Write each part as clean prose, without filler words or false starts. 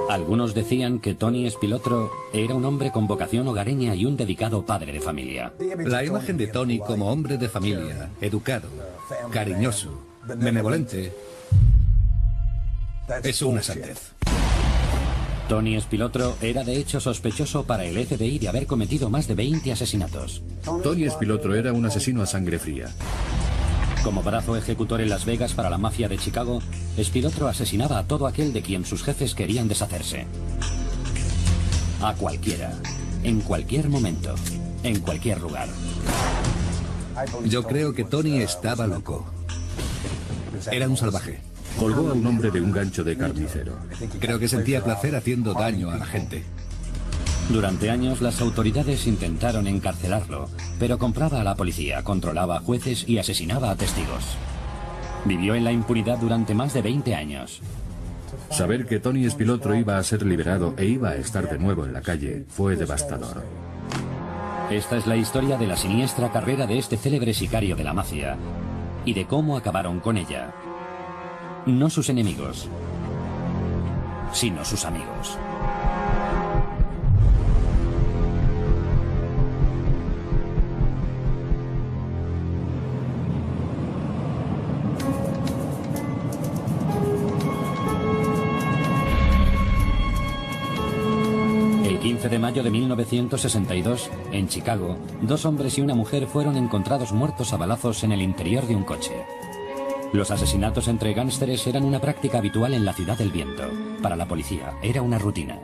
Algunos decían que Tony Spilotro era un hombre con vocación hogareña y un dedicado padre de familia. La imagen de Tony como hombre de familia, educado, cariñoso, benevolente, es una sandez. Tony Spilotro era de hecho sospechoso para el FBI de haber cometido más de 20 asesinatos. Tony Spilotro era un asesino a sangre fría. Como brazo ejecutor en Las Vegas para la mafia de Chicago, Spilotro asesinaba a todo aquel de quien sus jefes querían deshacerse. A cualquiera, en cualquier momento, en cualquier lugar. Yo creo que Tony estaba loco. Era un salvaje. Colgó a un hombre de un gancho de carnicero. Creo que sentía placer haciendo daño a la gente. Durante años las autoridades intentaron encarcelarlo, pero compraba a la policía, controlaba a jueces y asesinaba a testigos. Vivió en la impunidad durante más de 20 años. Saber que Tony Spilotro iba a ser liberado e iba a estar de nuevo en la calle fue devastador. Esta es la historia de la siniestra carrera de este célebre sicario de la mafia y de cómo acabaron con ella. No sus enemigos, sino sus amigos. El 15 de mayo de 1962, en Chicago, 2 hombres y una mujer fueron encontrados muertos a balazos en el interior de un coche. Los asesinatos entre gánsteres eran una práctica habitual en la Ciudad del Viento. Para la policía, era una rutina.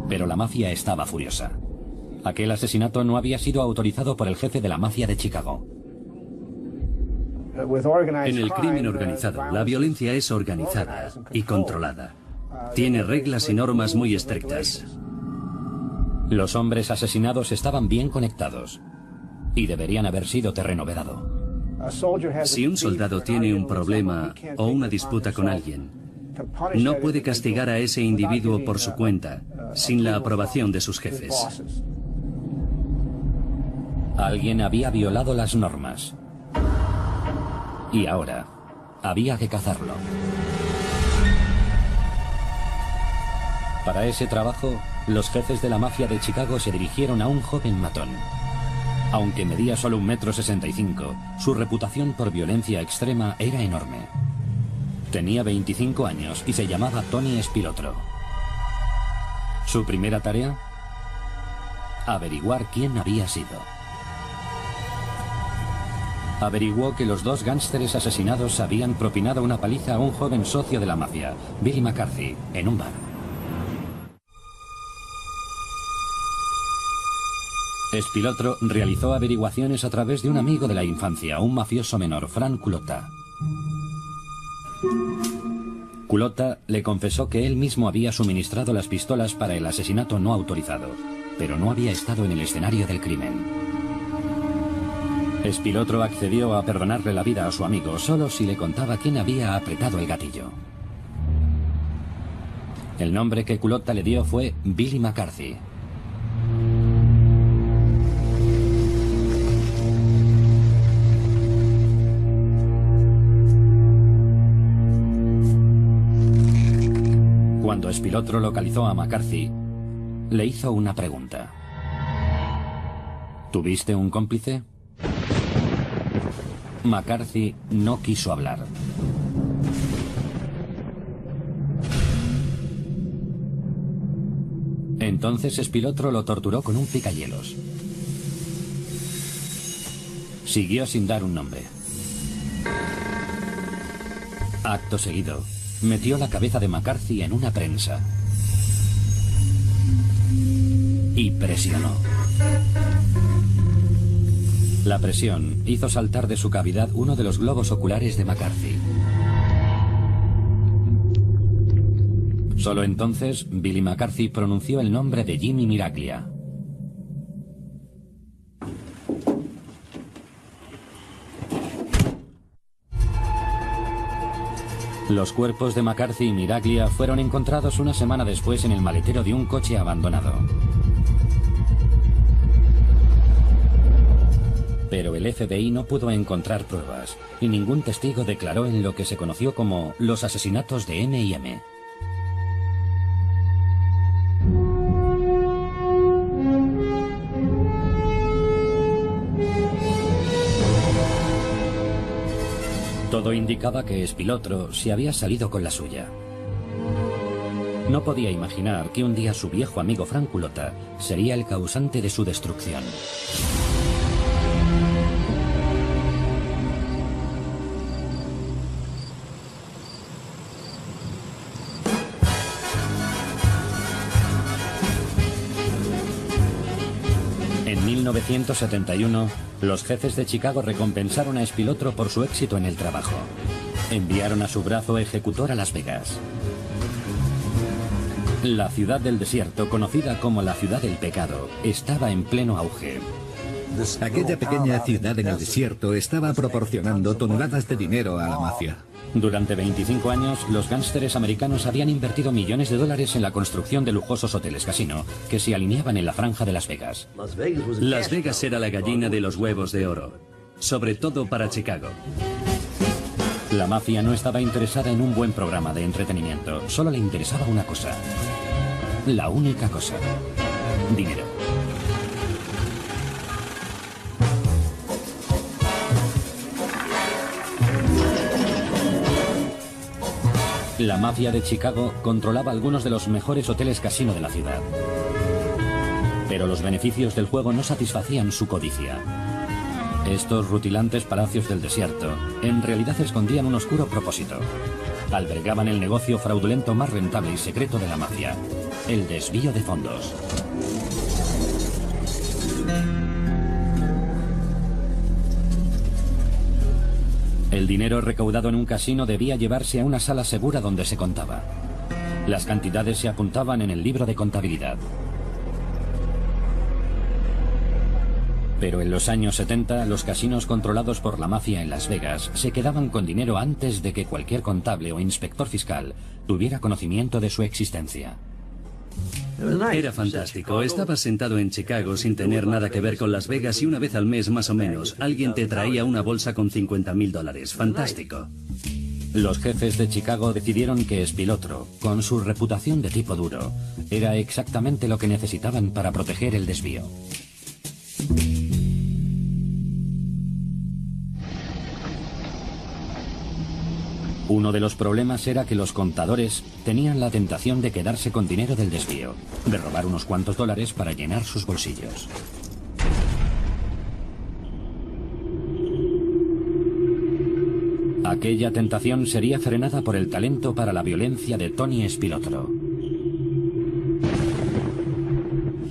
Pero la mafia estaba furiosa. Aquel asesinato no había sido autorizado por el jefe de la mafia de Chicago. En el crimen organizado, la violencia es organizada y controlada. Tiene reglas y normas muy estrictas. Los hombres asesinados estaban bien conectados y deberían haber sido terreno vedado. Si un soldado tiene un problema o una disputa con alguien, no puede castigar a ese individuo por su cuenta, sin la aprobación de sus jefes. Alguien había violado las normas. Y ahora, había que cazarlo. Para ese trabajo, los jefes de la mafia de Chicago se dirigieron a un joven matón. Aunque medía solo 1,65 m, su reputación por violencia extrema era enorme. Tenía 25 años y se llamaba Tony Spilotro. Su primera tarea: averiguar quién había sido. Averiguó que los 2 gánsteres asesinados habían propinado una paliza a un joven socio de la mafia, Billy McCarthy, en un bar. Spilotro realizó averiguaciones a través de un amigo de la infancia, un mafioso menor, Frank Culotta. Culotta le confesó que él mismo había suministrado las pistolas para el asesinato no autorizado, pero no había estado en el escenario del crimen. Spilotro accedió a perdonarle la vida a su amigo solo si le contaba quién había apretado el gatillo. El nombre que Culotta le dio fue Billy McCarthy. Cuando Spilotro localizó a McCarthy, le hizo una pregunta. ¿Tuviste un cómplice? McCarthy no quiso hablar. Entonces Spilotro lo torturó con un picahielos. Siguió sin dar un nombre. Acto seguido, metió la cabeza de McCarthy en una prensa y presionó. La presión hizo saltar de su cavidad uno de los globos oculares de McCarthy. Solo entonces Billy McCarthy pronunció el nombre de Jimmy Miraglia. Los cuerpos de McCarthy y Miraglia fueron encontrados una semana después en el maletero de un coche abandonado. Pero el FBI no pudo encontrar pruebas y ningún testigo declaró en lo que se conoció como los asesinatos de M&M. Todo indicaba que Spilotro se había salido con la suya. No podía imaginar que un día su viejo amigo Frank Culotta sería el causante de su destrucción. En 1971, los jefes de Chicago recompensaron a Spilotro por su éxito en el trabajo. Enviaron a su brazo ejecutor a Las Vegas. La ciudad del desierto, conocida como la ciudad del pecado, estaba en pleno auge. Aquella pequeña ciudad en el desierto estaba proporcionando toneladas de dinero a la mafia. Durante 25 años, los gánsteres americanos habían invertido millones de dólares en la construcción de lujosos hoteles casino que se alineaban en la franja de Las Vegas. Las Vegas era la gallina de los huevos de oro, sobre todo para Chicago. La mafia no estaba interesada en un buen programa de entretenimiento, solo le interesaba una cosa. La única cosa: dinero. La mafia de Chicago controlaba algunos de los mejores hoteles casino de la ciudad. Pero los beneficios del juego no satisfacían su codicia. Estos rutilantes palacios del desierto en realidad escondían un oscuro propósito. Albergaban el negocio fraudulento más rentable y secreto de la mafia: el desvío de fondos. El dinero recaudado en un casino debía llevarse a una sala segura donde se contaba. Las cantidades se apuntaban en el libro de contabilidad. Pero en los años 70, los casinos controlados por la mafia en Las Vegas se quedaban con dinero antes de que cualquier contable o inspector fiscal tuviera conocimiento de su existencia. Era fantástico. Estabas sentado en Chicago sin tener nada que ver con Las Vegas y una vez al mes más o menos alguien te traía una bolsa con $50.000. Fantástico. Los jefes de Chicago decidieron que Spilotro, con su reputación de tipo duro, era exactamente lo que necesitaban para proteger el desvío. Uno de los problemas era que los contadores tenían la tentación de quedarse con dinero del desvío, de robar unos cuantos dólares para llenar sus bolsillos. Aquella tentación sería frenada por el talento para la violencia de Tony Spilotro.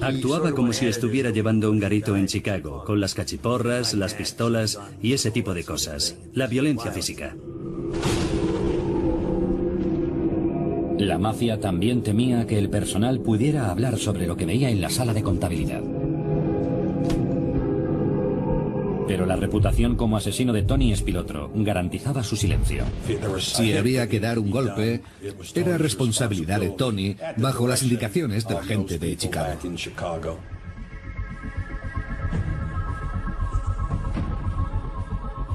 Actuaba como si estuviera llevando un garito en Chicago, con las cachiporras, las pistolas y ese tipo de cosas. La violencia física. La mafia también temía que el personal pudiera hablar sobre lo que veía en la sala de contabilidad. Pero la reputación como asesino de Tony Spilotro garantizaba su silencio. Si había que dar un golpe, era responsabilidad de Tony bajo las indicaciones de la gente de Chicago.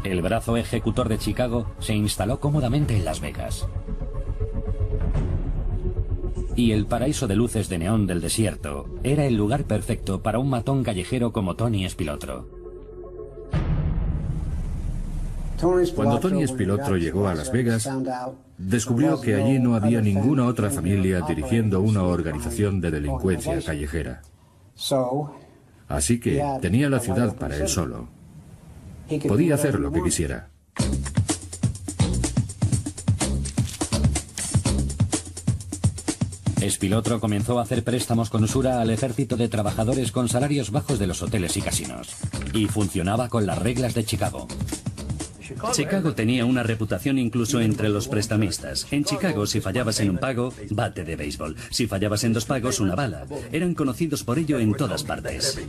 El brazo ejecutor de Chicago se instaló cómodamente en Las Vegas. Y el paraíso de luces de neón del desierto era el lugar perfecto para un matón callejero como Tony Spilotro. Cuando Tony Spilotro llegó a Las Vegas, descubrió que allí no había ninguna otra familia dirigiendo una organización de delincuencia callejera. Así que tenía la ciudad para él solo. Podía hacer lo que quisiera. Spilotro comenzó a hacer préstamos con usura al ejército de trabajadores con salarios bajos de los hoteles y casinos. Y funcionaba con las reglas de Chicago. Chicago tenía una reputación incluso entre los prestamistas. En Chicago, si fallabas en un pago, bate de béisbol. Si fallabas en 2 pagos, una bala. Eran conocidos por ello en todas partes.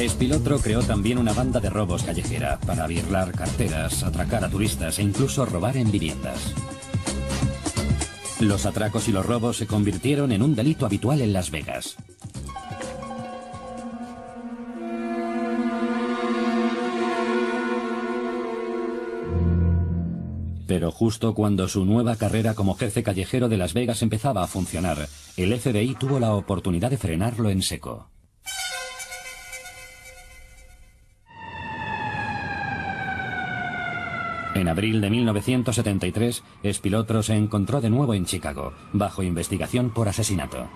Spilotro creó también una banda de robos callejera para birlar carteras, atracar a turistas e incluso robar en viviendas. Los atracos y los robos se convirtieron en un delito habitual en Las Vegas. Pero justo cuando su nueva carrera como jefe callejero de Las Vegas empezaba a funcionar, el FBI tuvo la oportunidad de frenarlo en seco. En abril de 1973, Spilotro se encontró de nuevo en Chicago, bajo investigación por asesinato.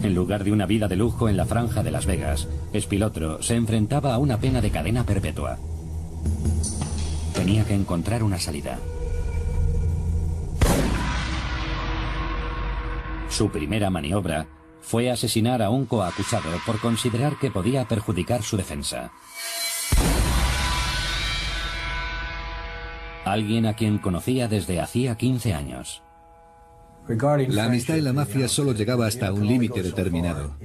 En lugar de una vida de lujo en la franja de Las Vegas, Spilotro se enfrentaba a una pena de cadena perpetua. Tenía que encontrar una salida. Su primera maniobra fue asesinar a un coacusado por considerar que podía perjudicar su defensa. Alguien a quien conocía desde hacía 15 años. La amistad en la mafia solo llegaba hasta un límite determinado.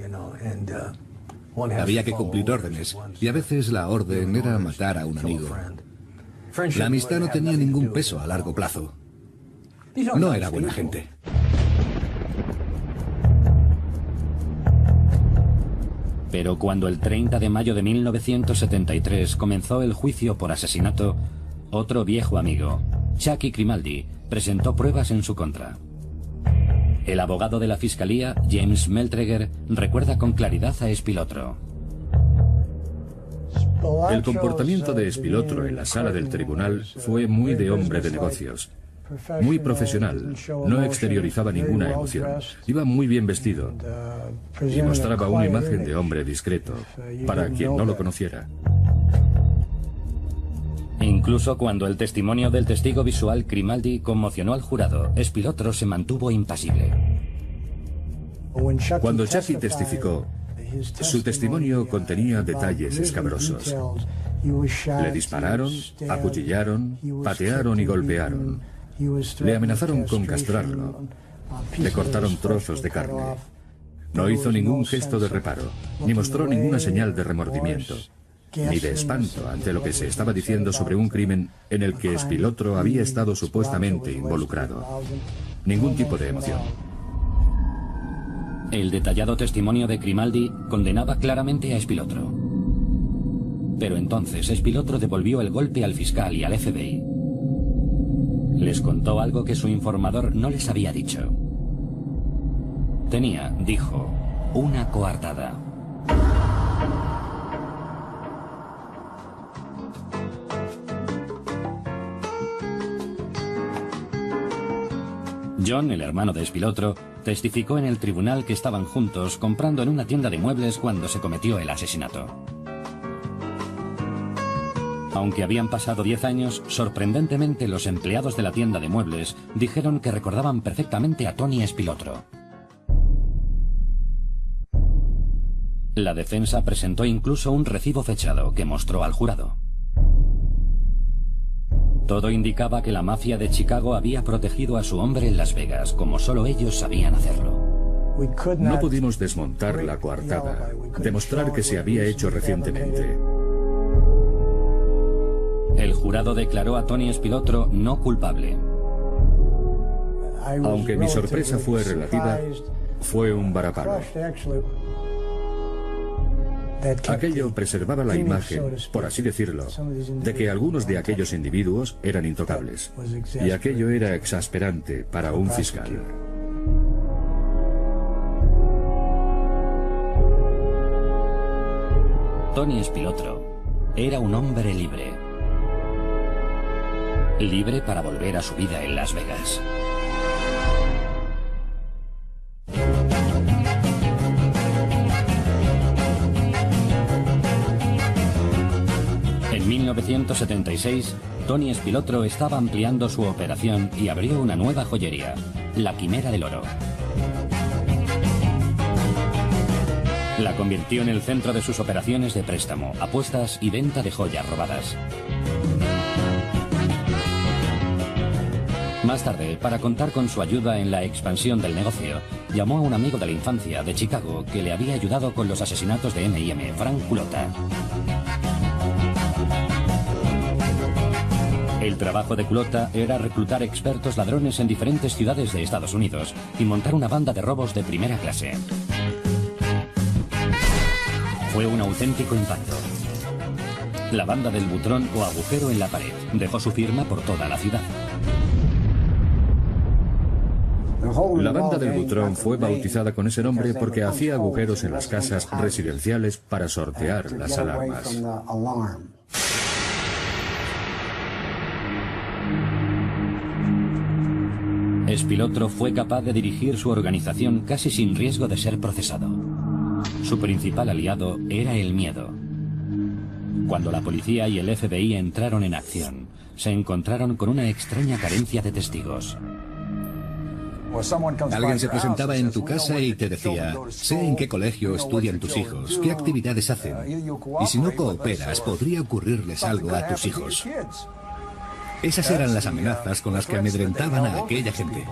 Había que cumplir órdenes, y a veces la orden era matar a un amigo. La amistad no tenía ningún peso a largo plazo. No era buena gente. Pero cuando el 30 de mayo de 1973 comenzó el juicio por asesinato, otro viejo amigo, Chucky Grimaldi, presentó pruebas en su contra. El abogado de la fiscalía, James Meltreger, recuerda con claridad a Spilotro. El comportamiento de Spilotro en la sala del tribunal fue muy de hombre de negocios. Muy profesional, no exteriorizaba ninguna emoción, iba muy bien vestido y mostraba una imagen de hombre discreto, para quien no lo conociera. Incluso cuando el testimonio del testigo visual Grimaldi conmocionó al jurado, Spilotro se mantuvo impasible. Cuando Chucky testificó, su testimonio contenía detalles escabrosos. Le dispararon, acuchillaron, patearon y golpearon. Le amenazaron con castrarlo. Le cortaron trozos de carne. No hizo ningún gesto de reparo, ni mostró ninguna señal de remordimiento, ni de espanto ante lo que se estaba diciendo sobre un crimen en el que Spilotro había estado supuestamente involucrado. Ningún tipo de emoción. El detallado testimonio de Grimaldi condenaba claramente a Spilotro. Pero entonces Spilotro devolvió el golpe al fiscal y al FBI. Les contó algo que su informador no les había dicho. Tenía, dijo, una coartada. John, el hermano de Spilotro, testificó en el tribunal que estaban juntos comprando en una tienda de muebles cuando se cometió el asesinato. Aunque habían pasado 10 años, sorprendentemente los empleados de la tienda de muebles dijeron que recordaban perfectamente a Tony Spilotro. La defensa presentó incluso un recibo fechado que mostró al jurado. Todo indicaba que la mafia de Chicago había protegido a su hombre en Las Vegas, como solo ellos sabían hacerlo. No pudimos desmontar la coartada, demostrar que se había hecho recientemente. El jurado declaró a Tony Spilotro no culpable. Aunque mi sorpresa fue relativa, fue un varapalo. Aquello preservaba la imagen, por así decirlo, de que algunos de aquellos individuos eran intocables. Y aquello era exasperante para un fiscal. Tony Spilotro era un hombre libre. Libre para volver a su vida en Las Vegas. En 1976, Tony Spilotro estaba ampliando su operación y abrió una nueva joyería, la Quimera del Oro. La convirtió en el centro de sus operaciones de préstamo, apuestas y venta de joyas robadas. Más tarde, para contar con su ayuda en la expansión del negocio, llamó a un amigo de la infancia de Chicago que le había ayudado con los asesinatos de M&M, Frank Culotta. El trabajo de Culotta era reclutar expertos ladrones en diferentes ciudades de Estados Unidos y montar una banda de robos de primera clase. Fue un auténtico impacto. la banda del butrón o agujero en la pared. Dejó su firma por toda la ciudad. La banda del butrón fue bautizada con ese nombre porque hacía agujeros en las casas residenciales para sortear las alarmas. Spilotro fue capaz de dirigir su organización casi sin riesgo de ser procesado. Su principal aliado era el miedo. Cuando la policía y el FBI entraron en acción, se encontraron con una extraña carencia de testigos. Alguien se presentaba en tu casa y te decía: sé en qué colegio estudian tus hijos, qué actividades hacen, y si no cooperas podría ocurrirles algo a tus hijos. Esas eran las amenazas con las que amedrentaban a aquella gente.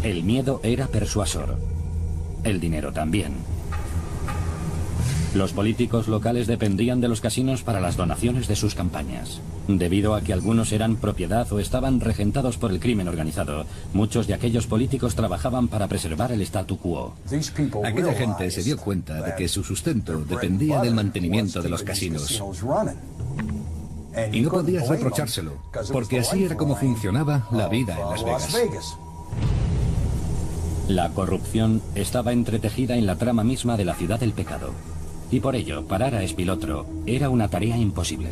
El miedo era persuasor. El dinero también. Los políticos locales dependían de los casinos para las donaciones de sus campañas. Debido a que algunos eran propiedad o estaban regentados por el crimen organizado, muchos de aquellos políticos trabajaban para preservar el statu quo. Aquella gente se dio cuenta de que su sustento dependía del mantenimiento de los casinos. Y no podías reprochárselo, porque así era como funcionaba la vida en Las Vegas. La corrupción estaba entretejida en la trama misma de la ciudad del pecado. Y por ello, parar a Spilotro era una tarea imposible.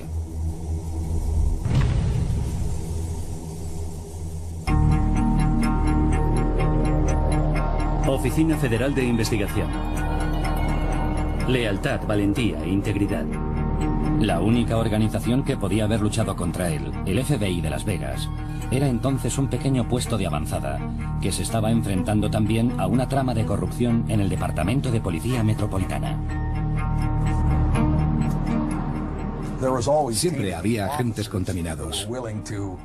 Oficina Federal de Investigación. Lealtad, valentía, integridad. La única organización que podía haber luchado contra él, el FBI de Las Vegas, era entonces un pequeño puesto de avanzada que se estaba enfrentando también a una trama de corrupción en el Departamento de Policía Metropolitana. Siempre había agentes contaminados,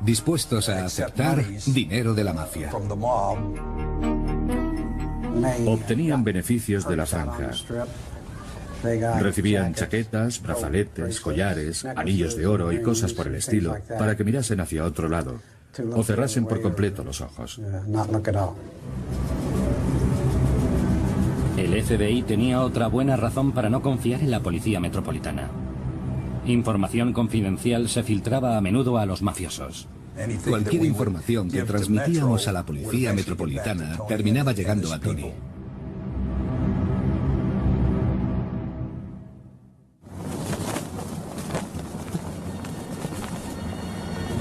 dispuestos a aceptar dinero de la mafia. Obtenían beneficios de la franja. Recibían chaquetas, brazaletes, collares, anillos de oro y cosas por el estilo para que mirasen hacia otro lado o cerrasen por completo los ojos. El FBI tenía otra buena razón para no confiar en la policía metropolitana. Información confidencial se filtraba a menudo a los mafiosos. Cualquier información que transmitíamos a la policía metropolitana terminaba llegando a Tony.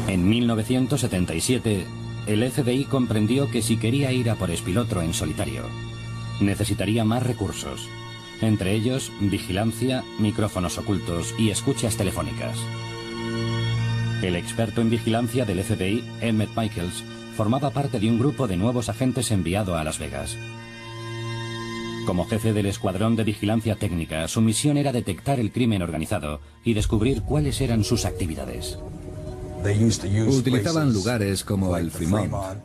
En 1977, el FBI comprendió que si quería ir a por Spilotro en solitario, necesitaría más recursos, entre ellos vigilancia, micrófonos ocultos y escuchas telefónicas. El experto en vigilancia del FBI, Emmett Michaels, formaba parte de un grupo de nuevos agentes enviado a Las Vegas. Como jefe del escuadrón de vigilancia técnica, su misión era detectar el crimen organizado y descubrir cuáles eran sus actividades. Utilizaban lugares como el Fremont.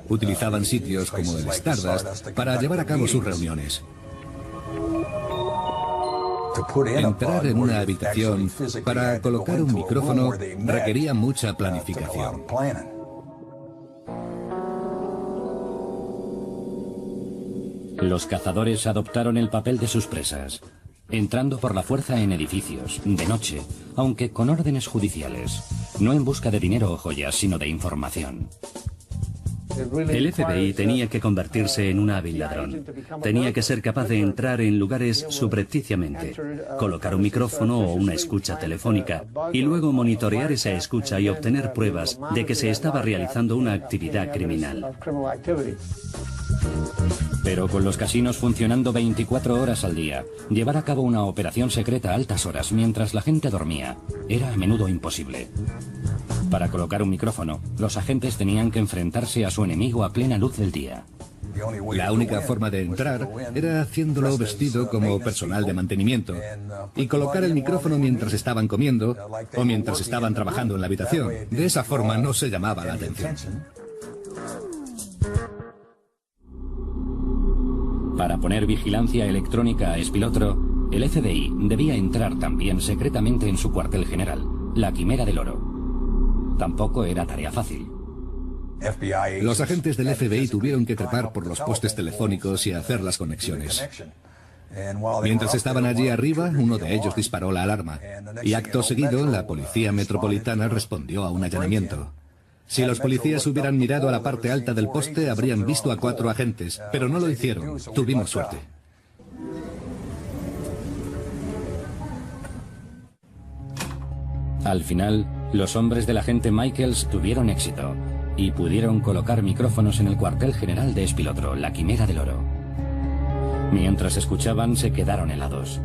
Utilizaban sitios como el Stardust para llevar a cabo sus reuniones. Entrar en una habitación para colocar un micrófono requería mucha planificación. Los cazadores adoptaron el papel de sus presas, entrando por la fuerza en edificios, de noche, aunque con órdenes judiciales, no en busca de dinero o joyas, sino de información. El FBI tenía que convertirse en un hábil ladrón. Tenía que ser capaz de entrar en lugares subrepticiamente, colocar un micrófono o una escucha telefónica y luego monitorear esa escucha y obtener pruebas de que se estaba realizando una actividad criminal. Pero con los casinos funcionando 24 horas al día, llevar a cabo una operación secreta a altas horas mientras la gente dormía era a menudo imposible. Para colocar un micrófono, los agentes tenían que enfrentarse a su enemigo a plena luz del día. La única forma de entrar era haciéndolo vestido como personal de mantenimiento y colocar el micrófono mientras estaban comiendo o mientras estaban trabajando en la habitación. De esa forma no se llamaba la atención. Para poner vigilancia electrónica a Spilotro, el FBI debía entrar también secretamente en su cuartel general, la Quimera del Oro. Tampoco era tarea fácil. Los agentes del FBI tuvieron que trepar por los postes telefónicos y hacer las conexiones. Mientras estaban allí arriba, uno de ellos disparó la alarma, y acto seguido, la policía metropolitana respondió a un allanamiento. Si los policías hubieran mirado a la parte alta del poste, habrían visto a 4 agentes, pero no lo hicieron. Tuvimos suerte. Al final, los hombres del agente Michaels tuvieron éxito y pudieron colocar micrófonos en el cuartel general de Espilotro, la Quimera del Oro. Mientras escuchaban, se quedaron helados.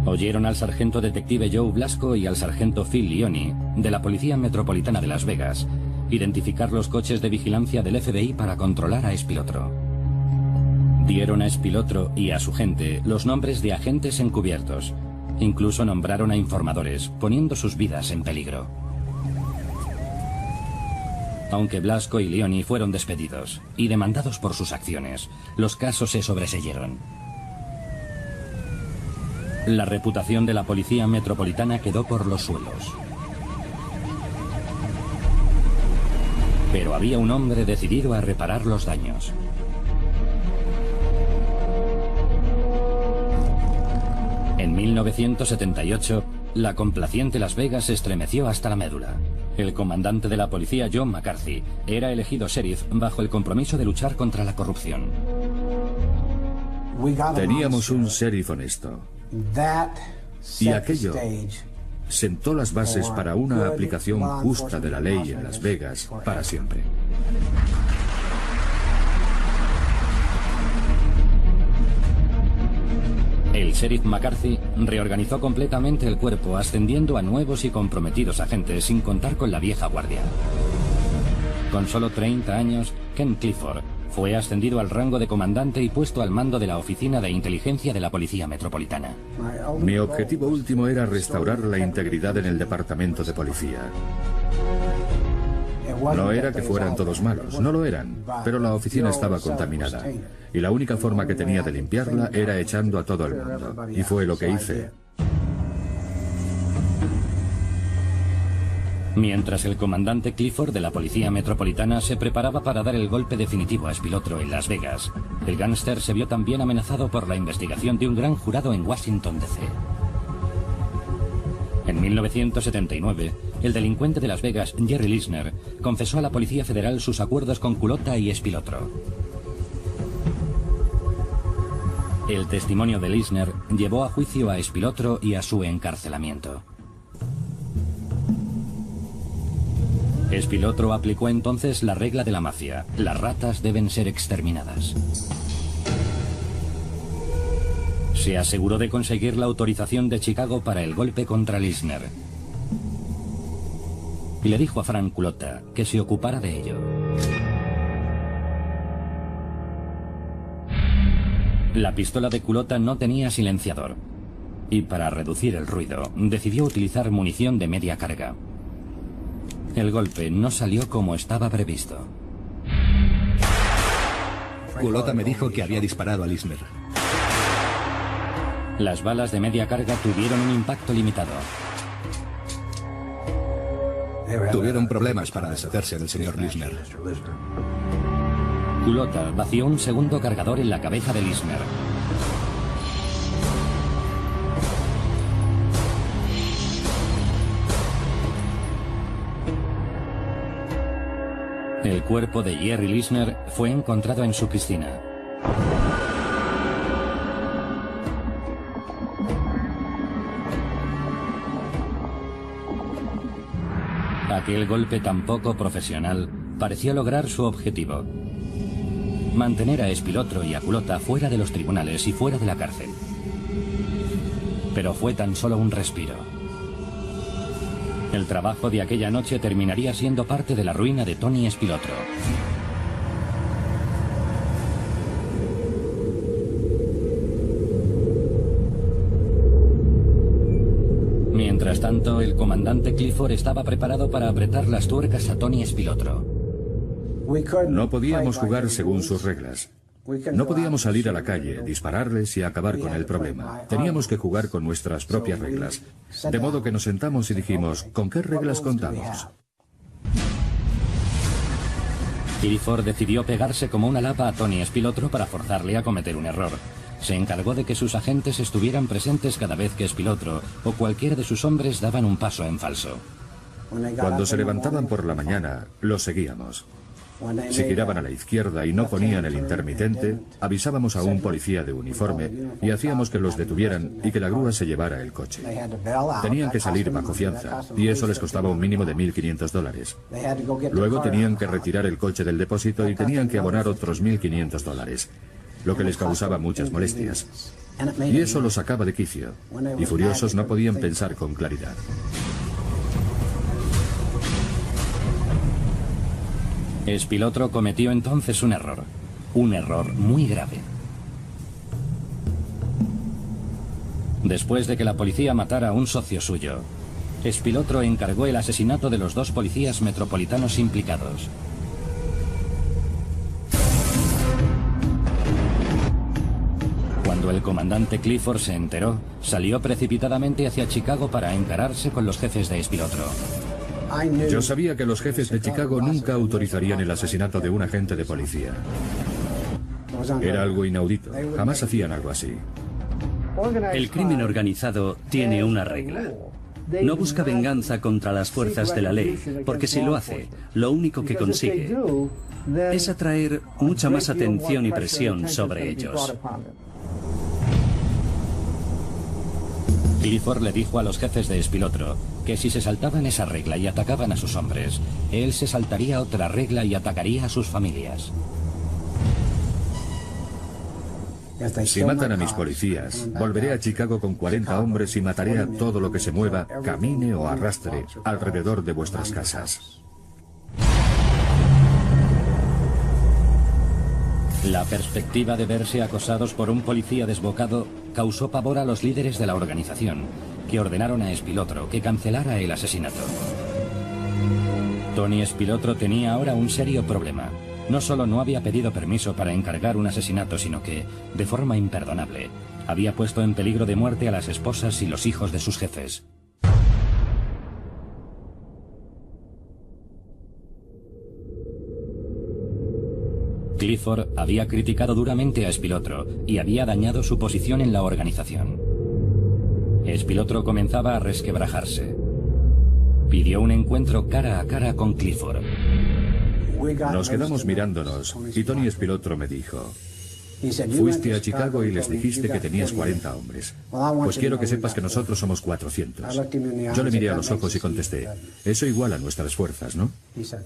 Oyeron al sargento detective Joe Blasco y al sargento Phil Leoni, de la Policía Metropolitana de Las Vegas, identificar los coches de vigilancia del FBI para controlar a Espilotro. Dieron a Espilotro y a su gente los nombres de agentes encubiertos. Incluso nombraron a informadores, poniendo sus vidas en peligro. Aunque Blasco y Leoni fueron despedidos y demandados por sus acciones, los casos se sobreseyeron. La reputación de la Policía Metropolitana quedó por los suelos. Pero había un hombre decidido a reparar los daños. En 1978, la complaciente Las Vegas se estremeció hasta la médula. El comandante de la policía, John McCarthy, era elegido sheriff bajo el compromiso de luchar contra la corrupción. Teníamos un sheriff honesto. Y aquello sentó las bases para una aplicación justa de la ley en Las Vegas para siempre. El sheriff McCarthy reorganizó completamente el cuerpo, ascendiendo a nuevos y comprometidos agentes sin contar con la vieja guardia. Con solo 30 años, Ken Clifford fue ascendido al rango de comandante y puesto al mando de la Oficina de Inteligencia de la Policía Metropolitana. Mi objetivo último era restaurar la integridad en el departamento de policía. No era que fueran todos malos, no lo eran, pero la oficina estaba contaminada. Y la única forma que tenía de limpiarla era echando a todo el mundo. Y fue lo que hice. Mientras el comandante Clifford de la Policía Metropolitana se preparaba para dar el golpe definitivo a Espilotro en Las Vegas, el gángster se vio también amenazado por la investigación de un gran jurado en Washington, D.C. En 1979, el delincuente de Las Vegas, Jerry Lisner, confesó a la Policía Federal sus acuerdos con Culotta y Espilotro. El testimonio de Lisner llevó a juicio a Espilotro y a su encarcelamiento. Espilotro aplicó entonces la regla de la mafia: las ratas deben ser exterminadas. Se aseguró de conseguir la autorización de Chicago para el golpe contra Lisner. Y le dijo a Frank Culotta que se ocupara de ello. La pistola de Culotta no tenía silenciador, y para reducir el ruido, decidió utilizar munición de media carga. El golpe no salió como estaba previsto. Culotta me dijo que había disparado a Lisner. Las balas de media carga tuvieron un impacto limitado. Tuvieron problemas para deshacerse del señor Lisner. Culotta vació un segundo cargador en la cabeza de Lisner. El cuerpo de Jerry Lisner fue encontrado en su piscina. Aquel golpe tan poco profesional pareció lograr su objetivo: mantener a Espilotro y a Culotta fuera de los tribunales y fuera de la cárcel. Pero fue tan solo un respiro. El trabajo de aquella noche terminaría siendo parte de la ruina de Tony Espilotro. Mientras tanto, el comandante Clifford estaba preparado para apretar las tuercas a Tony Espilotro. No podíamos jugar según sus reglas. No podíamos salir a la calle, dispararles y acabar con el problema. Teníamos que jugar con nuestras propias reglas. De modo que nos sentamos y dijimos, ¿con qué reglas contamos? Clifford decidió pegarse como una lapa a Tony Spilotro para forzarle a cometer un error. Se encargó de que sus agentes estuvieran presentes cada vez que Spilotro o cualquiera de sus hombres daban un paso en falso. Cuando se levantaban por la mañana, los seguíamos. Si giraban a la izquierda y no ponían el intermitente, avisábamos a un policía de uniforme y hacíamos que los detuvieran y que la grúa se llevara el coche. Tenían que salir bajo fianza y eso les costaba un mínimo de $1.500. Luego tenían que retirar el coche del depósito y tenían que abonar otros $1.500, lo que les causaba muchas molestias. Y eso los sacaba de quicio, y furiosos no podían pensar con claridad. Spilotro cometió entonces un error muy grave. Después de que la policía matara a un socio suyo, Spilotro encargó el asesinato de los 2 policías metropolitanos implicados. Cuando el comandante Clifford se enteró, salió precipitadamente hacia Chicago para encararse con los jefes de Spilotro. Yo sabía que los jefes de Chicago nunca autorizarían el asesinato de un agente de policía. Era algo inaudito. Jamás hacían algo así. El crimen organizado tiene una regla. No busca venganza contra las fuerzas de la ley, porque si lo hace, lo único que consigue es atraer mucha más atención y presión sobre ellos. Clifford le dijo a los jefes de Spilotro que si se saltaban esa regla y atacaban a sus hombres, él se saltaría otra regla y atacaría a sus familias. Si matan a mis policías, volveré a Chicago con 40 hombres y mataré a todo lo que se mueva, camine o arrastre alrededor de vuestras casas. La perspectiva de verse acosados por un policía desbocado causó pavor a los líderes de la organización, que ordenaron a Spilotro que cancelara el asesinato. Tony Spilotro tenía ahora un serio problema. No solo no había pedido permiso para encargar un asesinato, sino que, de forma imperdonable, había puesto en peligro de muerte a las esposas y los hijos de sus jefes. Clifford había criticado duramente a Spilotro y había dañado su posición en la organización. Spilotro comenzaba a resquebrajarse. Pidió un encuentro cara a cara con Clifford. Nos quedamos mirándonos y Tony Spilotro me dijo: fuiste a Chicago y les dijiste que tenías 40 hombres. Pues quiero que sepas que nosotros somos 400. Yo le miré a los ojos y contesté: eso iguala nuestras fuerzas, ¿no?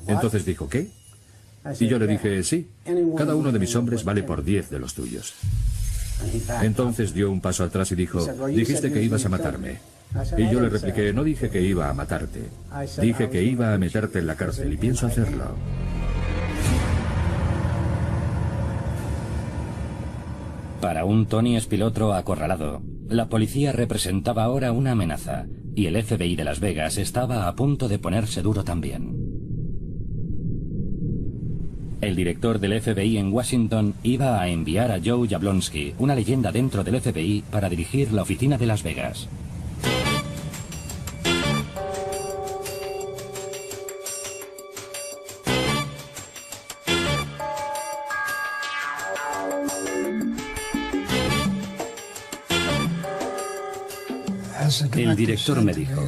Entonces dijo: ¿qué? Y yo le dije: sí, cada uno de mis hombres vale por 10 de los tuyos. Entonces dio un paso atrás y dijo: dijiste que ibas a matarme. Y yo le repliqué: no dije que iba a matarte. Dije que iba a meterte en la cárcel y pienso hacerlo. Para un Tony Spilotro acorralado, la policía representaba ahora una amenaza, y el FBI de Las Vegas estaba a punto de ponerse duro también. El director del FBI en Washington iba a enviar a Joe Jablonski, una leyenda dentro del FBI, para dirigir la oficina de Las Vegas. El director me dijo: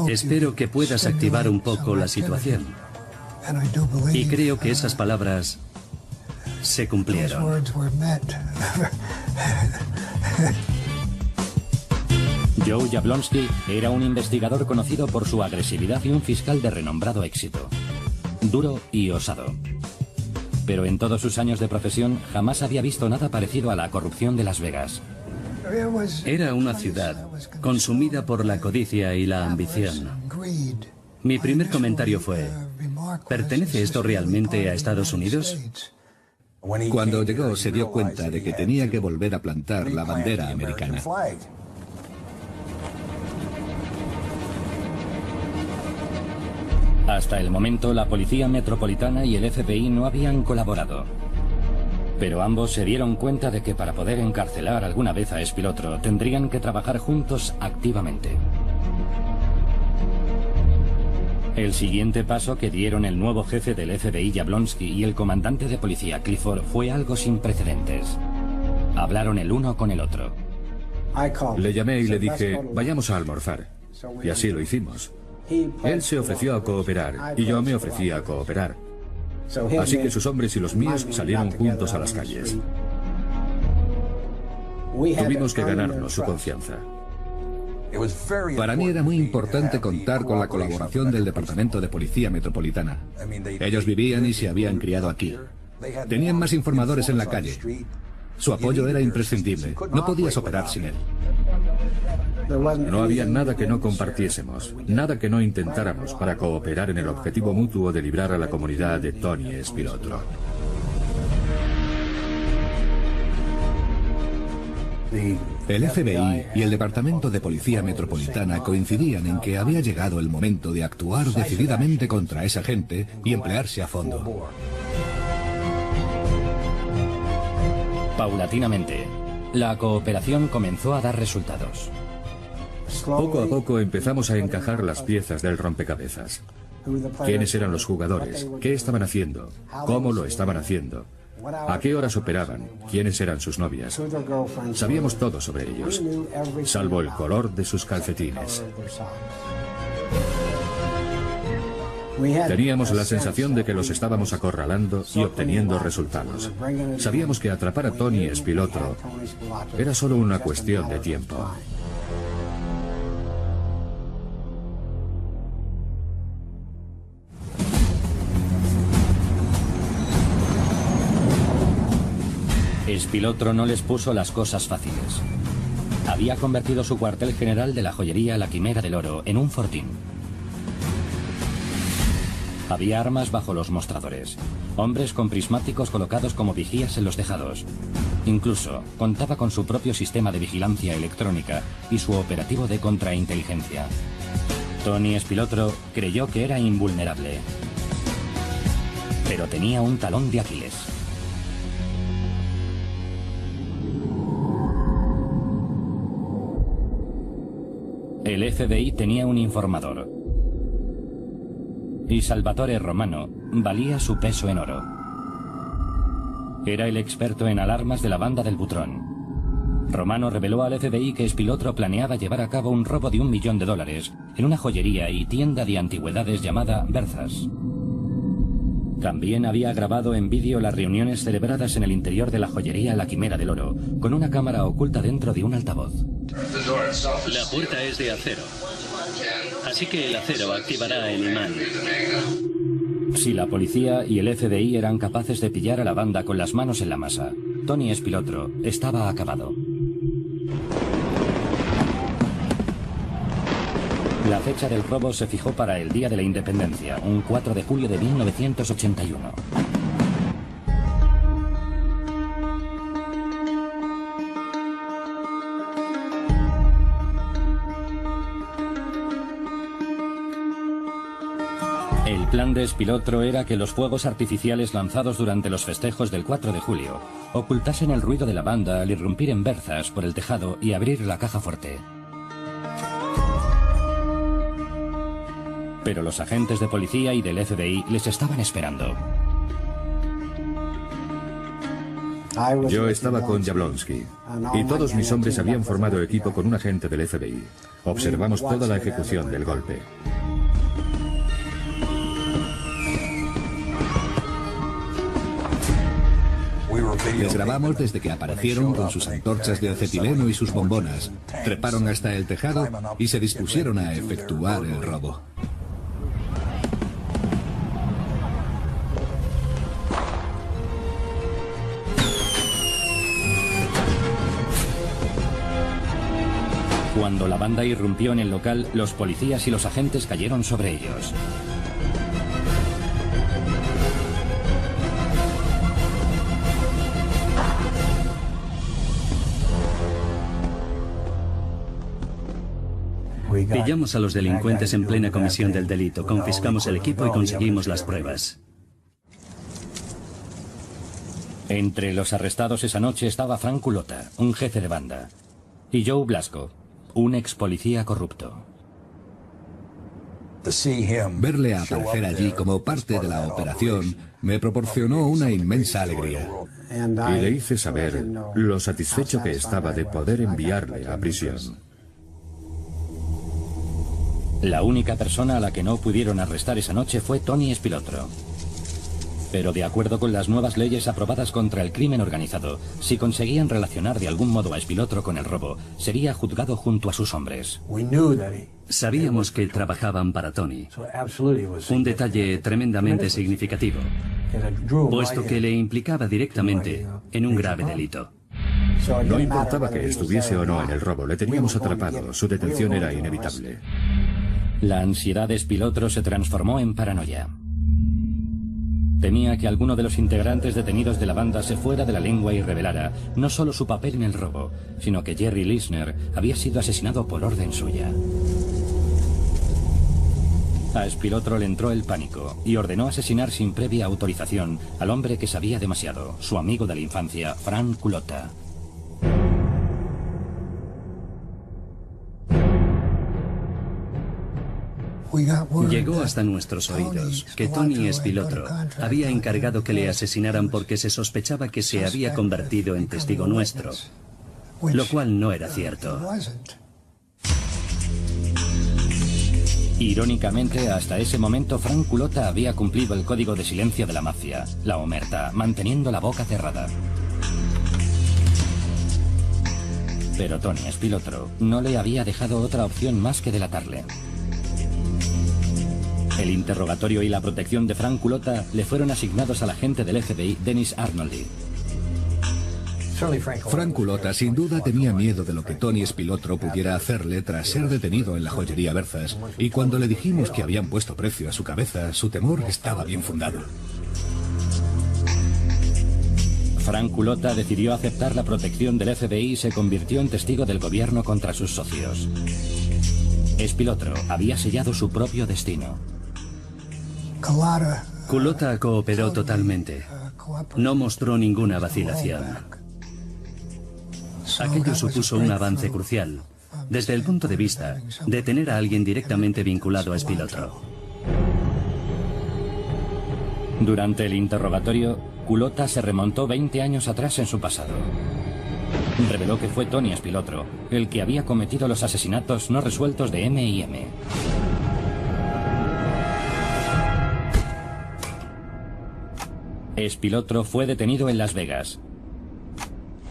espero que puedas activar un poco la situación. Y creo que esas palabras se cumplieron. Joe Jablonski era un investigador conocido por su agresividad y un fiscal de renombrado éxito. Duro y osado. Pero en todos sus años de profesión jamás había visto nada parecido a la corrupción de Las Vegas. Era una ciudad consumida por la codicia y la ambición. Mi primer comentario fue: ¿pertenece esto realmente a Estados Unidos? Cuando llegó se dio cuenta de que tenía que volver a plantar la bandera americana. Hasta el momento la Policía Metropolitana y el FBI no habían colaborado. Pero ambos se dieron cuenta de que para poder encarcelar alguna vez a Spilotro tendrían que trabajar juntos activamente. El siguiente paso que dieron el nuevo jefe del FBI Jablonski y el comandante de policía Clifford fue algo sin precedentes. Hablaron el uno con el otro. Le llamé y le dije, vayamos a almorzar. Y así lo hicimos. Él se ofreció a cooperar y yo me ofrecí a cooperar. Así que sus hombres y los míos salieron juntos a las calles. Tuvimos que ganarnos su confianza. Para mí era muy importante contar con la colaboración del Departamento de Policía Metropolitana. Ellos vivían y se habían criado aquí. Tenían más informadores en la calle. Su apoyo era imprescindible. No podías operar sin él. No había nada que no compartiésemos, nada que no intentáramos para cooperar en el objetivo mutuo de librar a la comunidad de Tony Spilotro. El FBI y el Departamento de Policía Metropolitana coincidían en que había llegado el momento de actuar decididamente contra esa gente y emplearse a fondo. Paulatinamente, la cooperación comenzó a dar resultados. Poco a poco empezamos a encajar las piezas del rompecabezas. ¿Quiénes eran los jugadores? ¿Qué estaban haciendo? ¿Cómo lo estaban haciendo? ¿A qué horas operaban? ¿Quiénes eran sus novias? Sabíamos todo sobre ellos, salvo el color de sus calcetines. Teníamos la sensación de que los estábamos acorralando y obteniendo resultados. Sabíamos que atrapar a Tony Spilotro era solo una cuestión de tiempo. Spilotro no les puso las cosas fáciles. Había convertido su cuartel general de la joyería La Quimera del Oro en un fortín. Había armas bajo los mostradores, hombres con prismáticos colocados como vigías en los tejados. Incluso contaba con su propio sistema de vigilancia electrónica y su operativo de contrainteligencia. Tony Spilotro creyó que era invulnerable, pero tenía un talón de Aquiles. El FBI tenía un informador. Y Salvatore Romano valía su peso en oro. Era el experto en alarmas de la banda del Butrón. Romano reveló al FBI que Spilotro planeaba llevar a cabo un robo de $1 millón en una joyería y tienda de antigüedades llamada Berzas. También había grabado en vídeo las reuniones celebradas en el interior de la joyería La Quimera del Oro, con una cámara oculta dentro de un altavoz. La puerta es de acero, así que el acero activará el imán. Si la policía y el FBI eran capaces de pillar a la banda con las manos en la masa, Tony Spilotro estaba acabado. La fecha del robo se fijó para el Día de la Independencia, un 4 de julio de 1981. El plan de Spilotro era que los fuegos artificiales lanzados durante los festejos del 4 de julio ocultasen el ruido de la banda al irrumpir en Berzas por el tejado y abrir la caja fuerte. Pero los agentes de policía y del FBI les estaban esperando. Yo estaba con Jablonski y todos mis hombres habían formado equipo con un agente del FBI. Observamos toda la ejecución del golpe. Les grabamos desde que aparecieron con sus antorchas de acetileno y sus bombonas, treparon hasta el tejado y se dispusieron a efectuar el robo. Cuando la banda irrumpió en el local, los policías y los agentes cayeron sobre ellos. Pillamos a los delincuentes en plena comisión del delito, confiscamos el equipo y conseguimos las pruebas. Entre los arrestados esa noche estaba Frank Culota, un jefe de banda, y Joe Blasco, un ex policía corrupto. Verle aparecer allí como parte de la operación me proporcionó una inmensa alegría. Y le hice saber lo satisfecho que estaba de poder enviarle a prisión. La única persona a la que no pudieron arrestar esa noche fue Tony Spilotro. Pero de acuerdo con las nuevas leyes aprobadas contra el crimen organizado, si conseguían relacionar de algún modo a Spilotro con el robo, sería juzgado junto a sus hombres. Sabíamos que trabajaban para Tony. Un detalle tremendamente significativo, puesto que le implicaba directamente en un grave delito. No importaba que estuviese o no en el robo, le teníamos atrapado, su detención era inevitable. La ansiedad de Spilotro se transformó en paranoia. Temía que alguno de los integrantes detenidos de la banda se fuera de la lengua y revelara no solo su papel en el robo, sino que Jerry Lisner había sido asesinado por orden suya. A Spilotro le entró el pánico y ordenó asesinar sin previa autorización al hombre que sabía demasiado, su amigo de la infancia, Frank Culotta. Llegó hasta nuestros oídos que Tony Spilotro había encargado que le asesinaran porque se sospechaba que se había convertido en testigo nuestro, lo cual no era cierto. Irónicamente, hasta ese momento Frank Culotta había cumplido el código de silencio de la mafia, la omerta, manteniendo la boca cerrada. Pero Tony Spilotro no le había dejado otra opción más que delatarle. El interrogatorio y la protección de Frank Culotta le fueron asignados al agente del FBI, Dennis Arnoldi. Frank Culotta sin duda tenía miedo de lo que Tony Spilotro pudiera hacerle tras ser detenido en la joyería Berzas, y cuando le dijimos que habían puesto precio a su cabeza, su temor estaba bien fundado. Frank Culotta decidió aceptar la protección del FBI y se convirtió en testigo del gobierno contra sus socios. Spilotro había sellado su propio destino. Culotta cooperó totalmente. No mostró ninguna vacilación. Aquello supuso un avance crucial, desde el punto de vista de tener a alguien directamente vinculado a Spilotro. Durante el interrogatorio, Culotta se remontó 20 años atrás en su pasado. Reveló que fue Tony Spilotro el que había cometido los asesinatos no resueltos de M&M. Spilotro fue detenido en Las Vegas.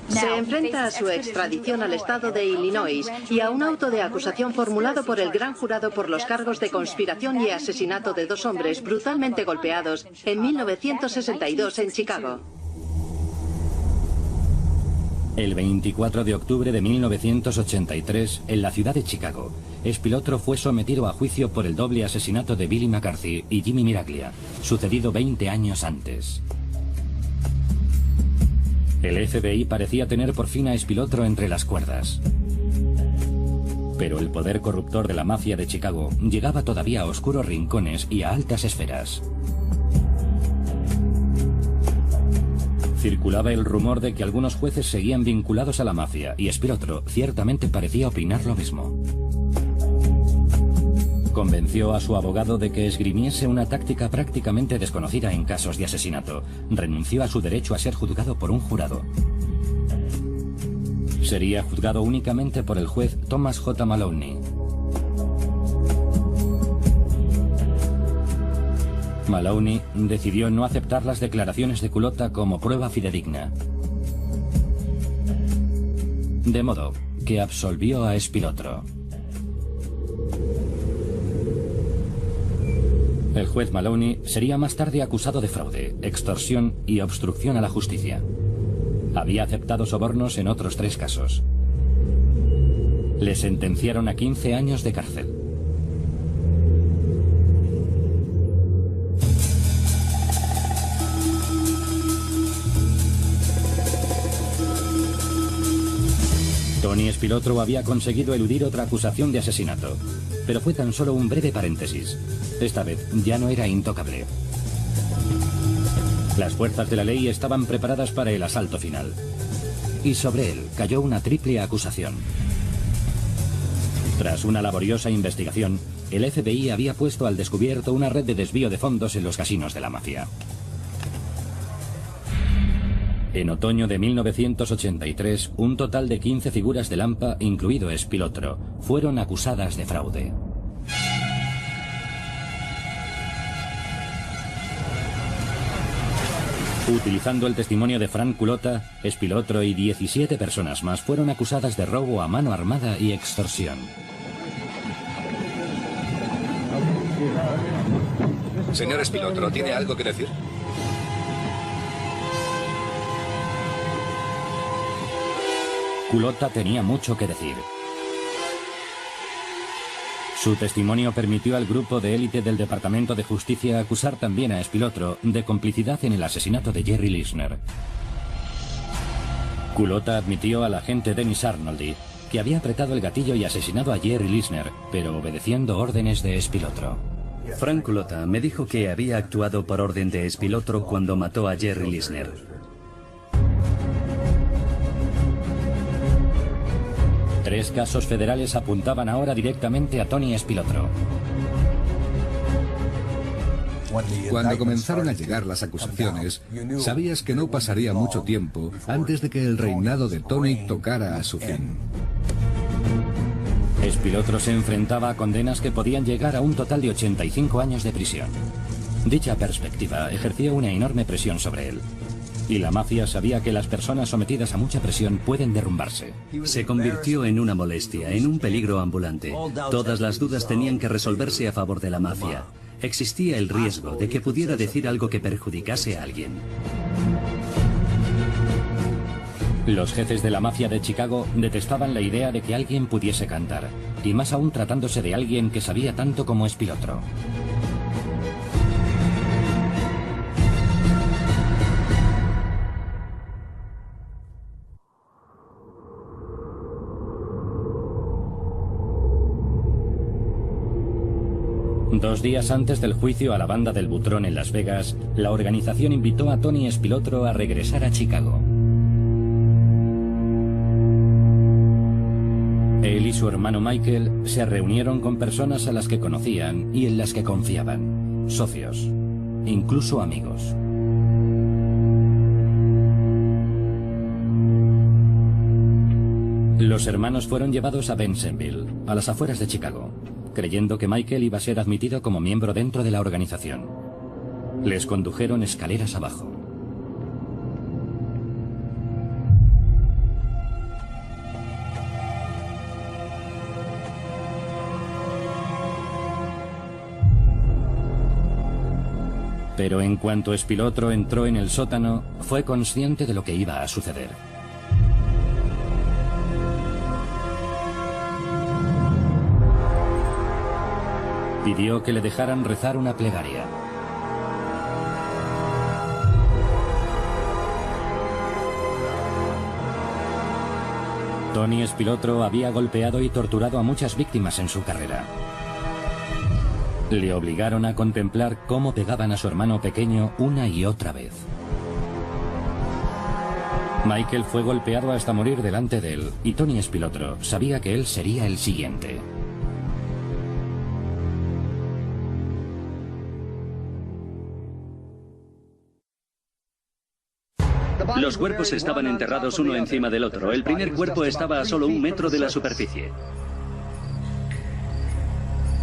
Se enfrenta a su extradición al estado de Illinois y a un auto de acusación formulado por el gran jurado por los cargos de conspiración y asesinato de dos hombres brutalmente golpeados en 1962 en Chicago. El 24 de octubre de 1983, en la ciudad de Chicago, Spilotro fue sometido a juicio por el doble asesinato de Billy McCarthy y Jimmy Miraglia, sucedido 20 años antes. El FBI parecía tener por fin a Spilotro entre las cuerdas. Pero el poder corruptor de la mafia de Chicago llegaba todavía a oscuros rincones y a altas esferas. Circulaba el rumor de que algunos jueces seguían vinculados a la mafia y Spilotro ciertamente parecía opinar lo mismo. Convenció a su abogado de que esgrimiese una táctica prácticamente desconocida en casos de asesinato. Renunció a su derecho a ser juzgado por un jurado. Sería juzgado únicamente por el juez Thomas J. Maloney. Maloney decidió no aceptar las declaraciones de Culotta como prueba fidedigna. De modo que absolvió a Spilotro. El juez Maloney sería más tarde acusado de fraude, extorsión y obstrucción a la justicia. Había aceptado sobornos en otros 3 casos. Le sentenciaron a 15 años de cárcel. Tony Spilotro había conseguido eludir otra acusación de asesinato, pero fue tan solo un breve paréntesis. Esta vez ya no era intocable. Las fuerzas de la ley estaban preparadas para el asalto final. Y sobre él cayó una triple acusación. Tras una laboriosa investigación, el FBI había puesto al descubierto una red de desvío de fondos en los casinos de la mafia. En otoño de 1983, un total de 15 figuras de Lampa, incluido Spilotro, fueron acusadas de fraude. Utilizando el testimonio de Frank Culotta, Spilotro y 17 personas más fueron acusadas de robo a mano armada y extorsión. Señor Spilotro, ¿tiene algo que decir? Culotta tenía mucho que decir. Su testimonio permitió al grupo de élite del Departamento de Justicia acusar también a Spilotro de complicidad en el asesinato de Jerry Lisner. Culotta admitió al agente Dennis Arnoldi que había apretado el gatillo y asesinado a Jerry Lisner, pero obedeciendo órdenes de Spilotro. Frank Culotta me dijo que había actuado por orden de Spilotro cuando mató a Jerry Lisner. 3 casos federales apuntaban ahora directamente a Tony Spilotro. Cuando comenzaron a llegar las acusaciones, sabías que no pasaría mucho tiempo antes de que el reinado de Tony tocara a su fin. Spilotro se enfrentaba a condenas que podían llegar a un total de 85 años de prisión. Dicha perspectiva ejerció una enorme presión sobre él. Y la mafia sabía que las personas sometidas a mucha presión pueden derrumbarse. Se convirtió en una molestia, en un peligro ambulante. Todas las dudas tenían que resolverse a favor de la mafia. Existía el riesgo de que pudiera decir algo que perjudicase a alguien. Los jefes de la mafia de Chicago detestaban la idea de que alguien pudiese cantar, y más aún tratándose de alguien que sabía tanto como Spilotro. Dos días antes del juicio a la banda del Butrón en Las Vegas, la organización invitó a Tony Spilotro a regresar a Chicago. Él y su hermano Michael se reunieron con personas a las que conocían y en las que confiaban, socios, incluso amigos. Los hermanos fueron llevados a Bensenville, a las afueras de Chicago, creyendo que Michael iba a ser admitido como miembro dentro de la organización. Les condujeron escaleras abajo. Pero en cuanto Spilotro entró en el sótano, fue consciente de lo que iba a suceder. Pidió que le dejaran rezar una plegaria. Tony Spilotro había golpeado y torturado a muchas víctimas en su carrera. Le obligaron a contemplar cómo pegaban a su hermano pequeño una y otra vez. Michael fue golpeado hasta morir delante de él, y Tony Spilotro sabía que él sería el siguiente. Los cuerpos estaban enterrados uno encima del otro. El primer cuerpo estaba a solo 1 metro de la superficie.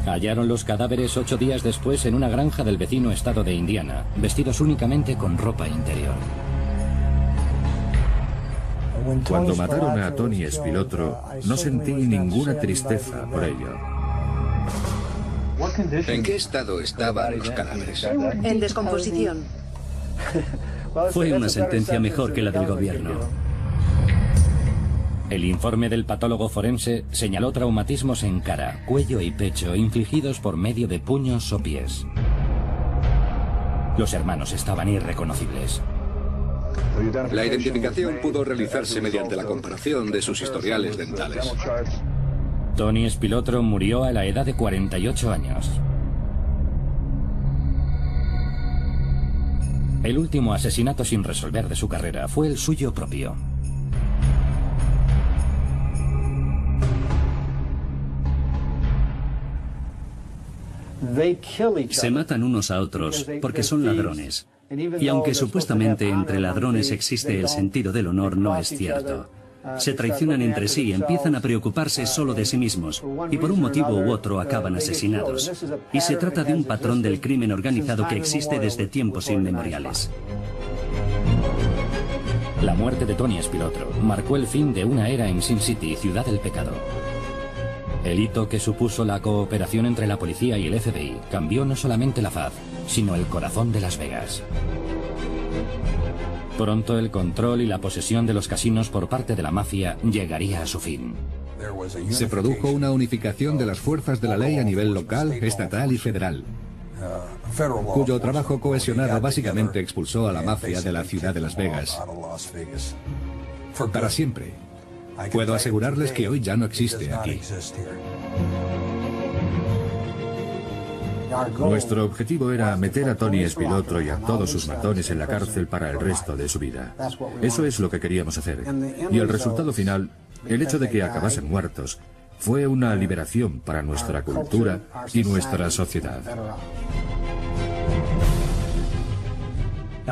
Hallaron los cadáveres 8 días después en una granja del vecino estado de Indiana, vestidos únicamente con ropa interior. Cuando mataron a Tony Spilotro, no sentí ninguna tristeza por ello. ¿En qué estado estaban los cadáveres? En descomposición. Fue una sentencia mejor que la del gobierno. El informe del patólogo forense señaló traumatismos en cara, cuello y pecho infligidos por medio de puños o pies. Los hermanos estaban irreconocibles. La identificación pudo realizarse mediante la comparación de sus historiales dentales. Tony Spilotro murió a la edad de 48 años. El último asesinato sin resolver de su carrera fue el suyo propio. Se matan unos a otros porque son ladrones. Y aunque supuestamente entre ladrones existe el sentido del honor, no es cierto. Se traicionan entre sí, empiezan a preocuparse solo de sí mismos y por un motivo u otro acaban asesinados. Y se trata de un patrón del crimen organizado que existe desde tiempos inmemoriales. La muerte de Tony Spilotro marcó el fin de una era en Sin City, ciudad del pecado. El hito que supuso la cooperación entre la policía y el FBI cambió no solamente la faz, sino el corazón de Las Vegas. Pronto el control y la posesión de los casinos por parte de la mafia llegaría a su fin. Se produjo una unificación de las fuerzas de la ley a nivel local, estatal y federal, cuyo trabajo cohesionado básicamente expulsó a la mafia de la ciudad de Las Vegas. Para siempre. Puedo asegurarles que hoy ya no existe aquí. Nuestro objetivo era meter a Tony Spilotro y a todos sus matones en la cárcel para el resto de su vida. Eso es lo que queríamos hacer. Y el resultado final, el hecho de que acabasen muertos, fue una liberación para nuestra cultura y nuestra sociedad.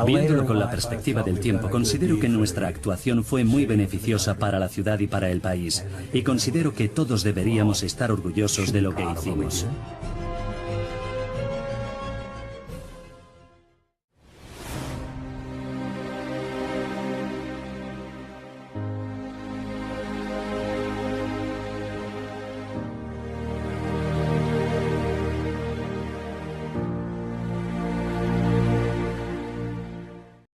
Viéndolo con la perspectiva del tiempo, considero que nuestra actuación fue muy beneficiosa para la ciudad y para el país. Y considero que todos deberíamos estar orgullosos de lo que hicimos.